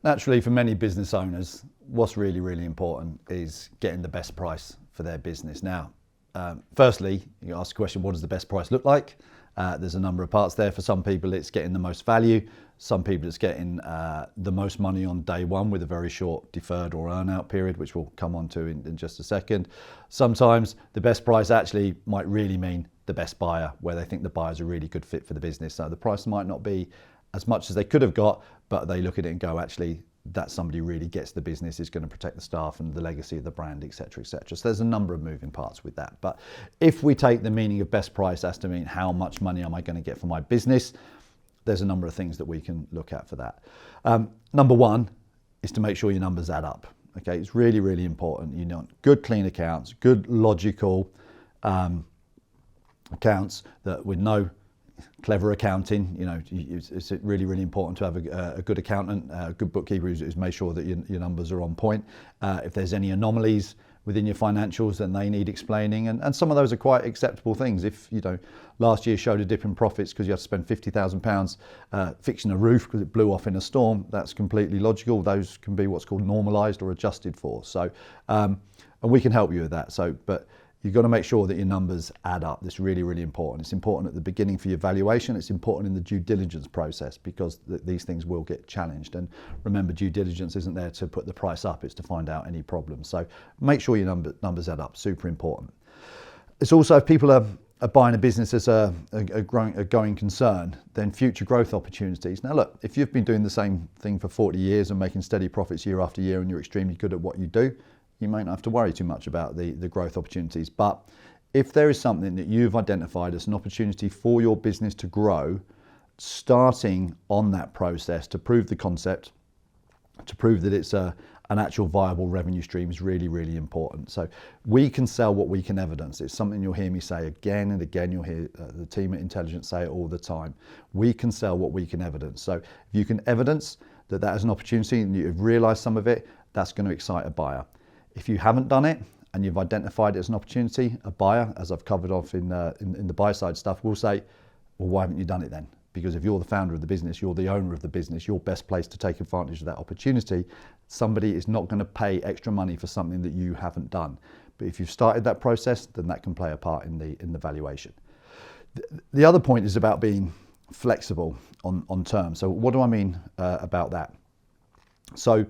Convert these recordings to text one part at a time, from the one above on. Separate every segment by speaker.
Speaker 1: Naturally, for many business owners, what's really, really important is getting the best price for their business. Now, firstly, you ask the question, what does the best price look like? There's a number of parts there. For some people, it's getting the most value. Some people, it's getting the most money on day one with a very short deferred or earn out period, which we'll come on to in just a second. Sometimes the best price actually might really mean the best buyer, where they think the buyer's a really good fit for the business. So the price might not be as much as they could have got, but they look at it and go, actually, that somebody really gets the business, is going to protect the staff and the legacy of the brand, etc., etc. So there's a number of moving parts with that. But if we take the meaning of best price as to mean how much money am I going to get for my business, there's a number of things that we can look at for that. Number one is to make sure your numbers add up. Okay, it's really, really important. You know, good clean accounts, good logical accounts that with no clever accounting. You know, it's really, really important to have a good accountant, a good bookkeeper who's made sure that your numbers are on point. If there's any anomalies within your financials, then they need explaining. And some of those are quite acceptable things. If, you know, last year showed a dip in profits because you have to spend £50,000 fixing a roof because it blew off in a storm, that's completely logical. Those can be what's called normalised or adjusted for. So, and we can help you with that. So, but you've got to make sure that your numbers add up. That's really, really important. It's important at the beginning for your valuation. It's important in the due diligence process because these things will get challenged. And remember, due diligence isn't there to put the price up, it's to find out any problems. So make sure your numbers add up, super important. It's also, if people are buying a business as a going concern, then future growth opportunities. Now look, if you've been doing the same thing for 40 years and making steady profits year after year and you're extremely good at what you do, you might not have to worry too much about the growth opportunities. But if there is something that you've identified as an opportunity for your business to grow, starting on that process to prove the concept, to prove that it's an actual viable revenue stream is really, really important. So we can sell what we can evidence. It's something you'll hear me say again and again. You'll hear the team at Intelligence say it all the time. We can sell what we can evidence. So if you can evidence that that is an opportunity and you've realized some of it, that's going to excite a buyer. If you haven't done it and you've identified it as an opportunity, a buyer, as I've covered off in the buy side stuff, will say, well, why haven't you done it then? Because if you're the founder of the business, you're the owner of the business, you're best placed to take advantage of that opportunity. Somebody is not going to pay extra money for something that you haven't done. But if you've started that process, then that can play a part in the valuation. The other point is about being flexible on terms. So what do I mean about that? So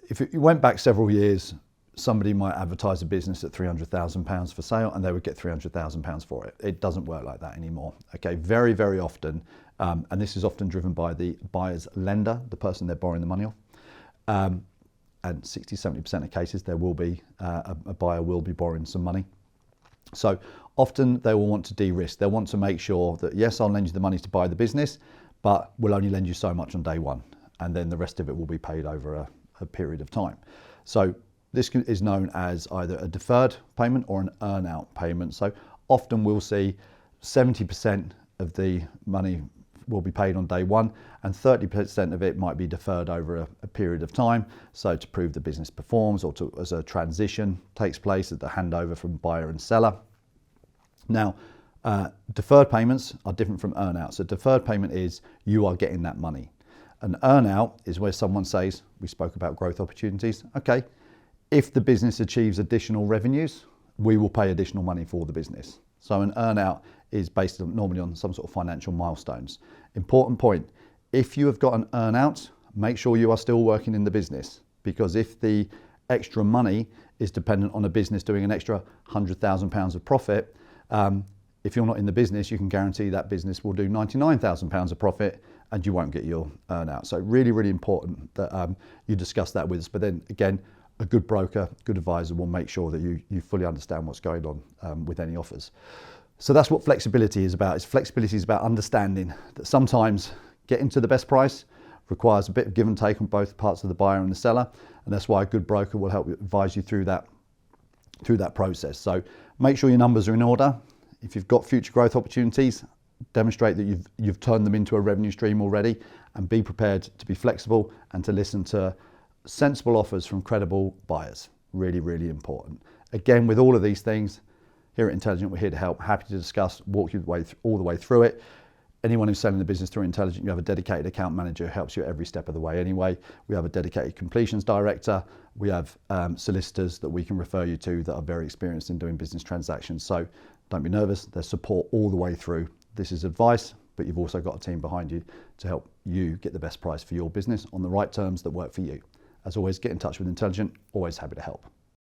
Speaker 1: if you went back several years, somebody might advertise a business at £300,000 for sale and they would get £300,000 for it. It doesn't work like that anymore. Okay, very, very often, and this is often driven by the buyer's lender, the person they're borrowing the money off. And 60-70% of cases, there will be a buyer will be borrowing some money. So often they will want to de-risk. They'll want to make sure that, yes, I'll lend you the money to buy the business, but we'll only lend you so much on day one. And then the rest of it will be paid over a period of time. So this is known as either a deferred payment or an earn-out payment. So often we'll see 70% of the money will be paid on day one and 30% of it might be deferred over a period of time. So to prove the business performs or as a transition takes place at the handover from buyer and seller. Now, deferred payments are different from earn-out. So deferred payment is you are getting that money. An earn-out is where someone says, we spoke about growth opportunities. Okay, if the business achieves additional revenues, we will pay additional money for the business. So an earn-out is based normally on some sort of financial milestones. Important point, if you have got an earn-out, make sure you are still working in the business, because if the extra money is dependent on a business doing an extra £100,000 of profit, if you're not in the business, you can guarantee that business will do £99,000 of profit and you won't get your earn-out. So really, really important that you discuss that with us. But then again, a good broker, good advisor will make sure that you fully understand what's going on with any offers. So that's what flexibility is about. Flexibility is about understanding that sometimes getting to the best price requires a bit of give and take on both parts of the buyer and the seller. And that's why a good broker will help advise you through that process. So make sure your numbers are in order. If you've got future growth opportunities, demonstrate that you've turned them into a revenue stream already, and be prepared to be flexible and to listen to sensible offers from credible buyers. Really, really important. Again, with all of these things, here at Intelligent, we're here to help. Happy to discuss, walk you all the way through it. anyone who's selling the business through Intelligent, you have a dedicated account manager who helps you every step of the way anyway. We have a dedicated completions director. We have solicitors that we can refer you to that are very experienced in doing business transactions. So don't be nervous, there's support all the way through. This is advice, but you've also got a team behind you to help you get the best price for your business on the right terms that work for you. As always, get in touch with Intelligent, always happy to help.